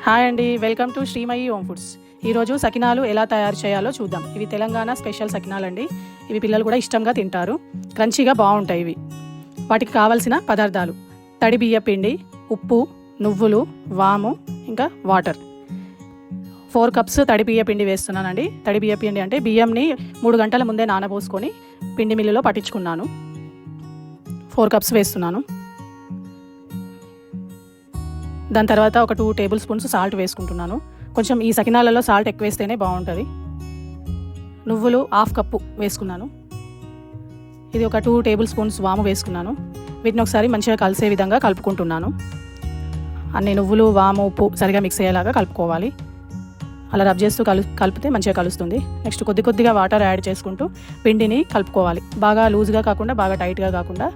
Hi అండి, welcome to Srimayi home foods. ఈరోజు సకినాలు ఎలా తయారు చేయాలో చూద్దాం. ఇవి తెలంగాణ స్పెషల్ సకినాలు అండి. ఇవి పిల్లలు కూడా ఇష్టంగా తింటారు. క్రంచీగా బాగుంటాయి ఇవి. వాటికి కావాల్సిన పదార్థాలు: తడి బియ్య పిండి, ఉప్పు, నువ్వులు, వాము, ఇంకా వాటర్. 4 కప్స్ తడి బియ్య పిండి వేస్తున్నానండి. తడి బియ్య పిండి అంటే బియ్యంని 3 గంటల ముందే నానబోసుకొని పిండి మిల్లులో పట్టించుకున్నాను. 4 కప్స్ వేస్తున్నాను. దాని తర్వాత ఒక 2 టేబుల్ స్పూన్స్ సాల్ట్ వేసుకుంటున్నాను. కొంచెం ఈ సకినాలలో సాల్ట్ ఎక్కువ వేస్తేనే బాగుంటుంది. నువ్వులు 1/2 కప్పు వేసుకున్నాను. ఇది ఒక 2 టేబుల్ స్పూన్స్ వాము వేసుకున్నాను. వీటిని ఒకసారి మంచిగా కలిసే విధంగా కలుపుకుంటున్నాను. అన్ని నువ్వులు, వాము, ఉప్పు సరిగా మిక్స్ అయ్యేలాగా కలుపుకోవాలి. అలా రబ్ చేస్తూ కలిపితే మంచిగా కలుస్తుంది. నెక్స్ట్ కొద్దిగా వాటర్ యాడ్ చేసుకుంటూ పిండిని కలుపుకోవాలి. బాగా లూజ్గా కాకుండా బాగా టైట్గా కాకుండా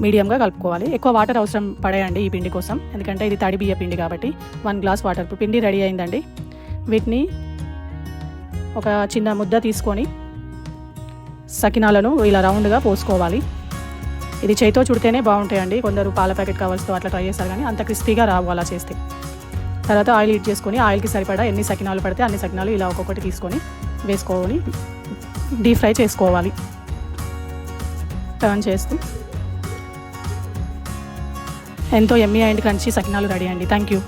మీడియంగా కలుపుకోవాలి. ఎక్కువ వాటర్ అవసరం పడేయండి ఈ పిండి కోసం, ఎందుకంటే ఇది తడి బియ్య పిండి కాబట్టి. 1 గ్లాస్ వాటర్. పిండి రెడీ అయిందండి. వీటిని ఒక చిన్న ముద్ద తీసుకొని సకినాలను ఇలా రౌండ్గా పోసుకోవాలి. ఇది చేతితో చుడితేనే బాగుంటాయండి. కొందరు పాల ప్యాకెట్ కవర్స్తో అట్లా ట్రై చేస్తారు, కానీ అంత క్రిస్పీగా రావు అలా చేస్తే. తర్వాత ఆయిల్ హీట్ చేసుకొని ఆయిల్కి సరిపడా ఎన్ని సకినాలు పడితే అన్ని సకినాలు ఇలా ఒక్కొక్కటి తీసుకొని వేసుకొని డీప్ ఫ్రై చేసుకోవాలి. టర్న్ చేస్తూ ఎంతో yummy and crunchy sakinalu ready అండి. Thank you.